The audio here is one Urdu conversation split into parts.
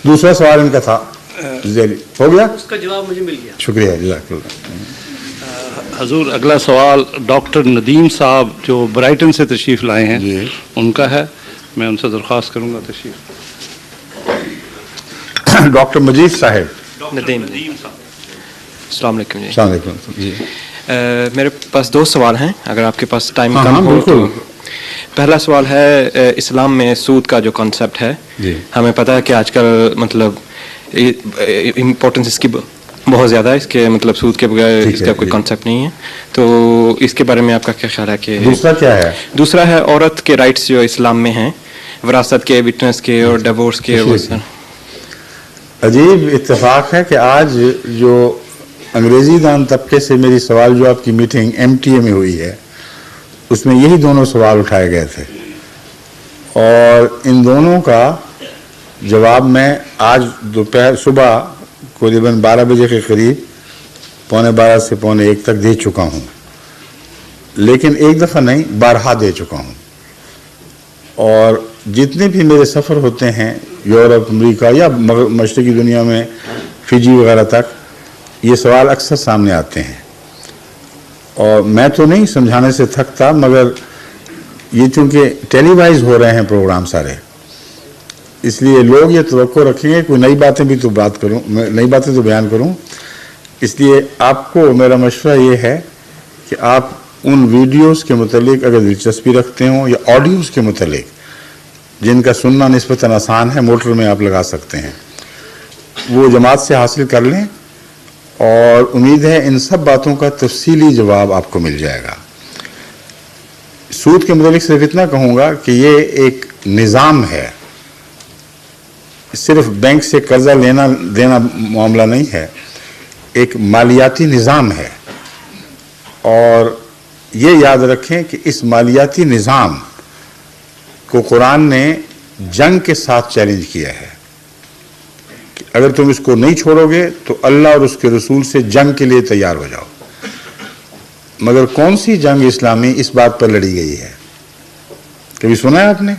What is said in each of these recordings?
دوسرا سوال ان کا تھا ہو گیا, اس کا جواب مجھے مل گیا. شکریہ جزاک اللہ. حضور اگلا سوال ڈاکٹر ندیم صاحب جو برائٹن سے تشریف لائے ہیں جی ان کا ہے, میں ان سے درخواست کروں گا تشریف. ڈاکٹر مجید صاحب. ندیم صاحب السلام علیکم. جی السلام علیکم. جی میرے پاس دو سوال ہیں اگر آپ کے پاس ٹائم ہاں کم ہو تو. بالکل. پہلا سوال ہے اسلام میں سود کا جو کانسیپٹ ہے, جی ہمیں پتہ ہے کہ آج کل مطلب امپورٹنس اس کی بہت زیادہ ہے, اس کے مطلب سود کے بغیر اس کا کوئی کانسیپٹ نہیں ہے, تو اس کے بارے میں آپ کا کیا خیال ہے کہ دوسرا کیا ہے؟ دوسرا ہے عورت کے رائٹس جو اسلام میں ہیں, وراثت کے, وٹنس کے اور ڈیورس کے. عجیب اتفاق ہے کہ آج جو انگریزی دان طبقے سے میری سوال جواب کی میٹنگ MTA میں ہوئی ہے اس میں یہی دونوں سوال اٹھائے گئے تھے, اور ان دونوں کا جواب میں آج دوپہر صبح قریباً 12 بجے کے قریب 12:15 سے 1:45 تک دے چکا ہوں, لیکن ایک دفعہ نہیں بارہا دے چکا ہوں. اور جتنے بھی میرے سفر ہوتے ہیں یورپ, امریکہ یا مشرقی دنیا میں فجی وغیرہ تک, یہ سوال اکثر سامنے آتے ہیں, اور میں تو نہیں سمجھانے سے تھکتا, مگر یہ چونکہ ٹیلی وائز ہو رہے ہیں پروگرام سارے, اس لیے لوگ یہ توقع رکھیں گے کوئی نئی باتیں بھی تو بات کروں, نئی باتیں تو بیان کروں. اس لیے آپ کو میرا مشورہ یہ ہے کہ آپ ان ویڈیوز کے متعلق اگر دلچسپی رکھتے ہوں یا آڈیوز کے متعلق جن کا سننا نسبتاً آسان ہے, موٹر میں آپ لگا سکتے ہیں, وہ جماعت سے حاصل کر لیں, اور امید ہے ان سب باتوں کا تفصیلی جواب آپ کو مل جائے گا. سود کے متعلق صرف اتنا کہوں گا کہ یہ ایک نظام ہے, صرف بینک سے قرضہ لینا دینا معاملہ نہیں ہے, ایک مالیاتی نظام ہے. اور یہ یاد رکھیں کہ اس مالیاتی نظام کو قرآن نے جنگ کے ساتھ چیلنج کیا ہے کہ اگر تم اس کو نہیں چھوڑو گے تو اللہ اور اس کے رسول سے جنگ کے لیے تیار ہو جاؤ. مگر کون سی جنگ اسلامی اس بات پر لڑی گئی ہے؟ کبھی سنا ہے آپ نے؟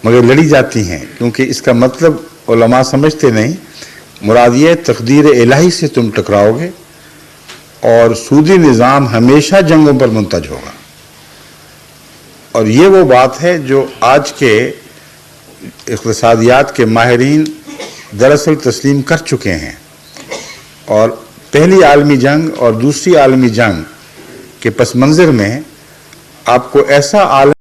مگر لڑی جاتی ہیں, کیونکہ اس کا مطلب علماء سمجھتے نہیں. مراد یہ تقدیر الہی سے تم ٹکراؤ گے, اور سودی نظام ہمیشہ جنگوں پر منتج ہوگا. اور یہ وہ بات ہے جو آج کے اقتصادیات کے ماہرین دراصل تسلیم کر چکے ہیں. اور پہلی عالمی جنگ اور دوسری عالمی جنگ کے پس منظر میں آپ کو ایسا عالم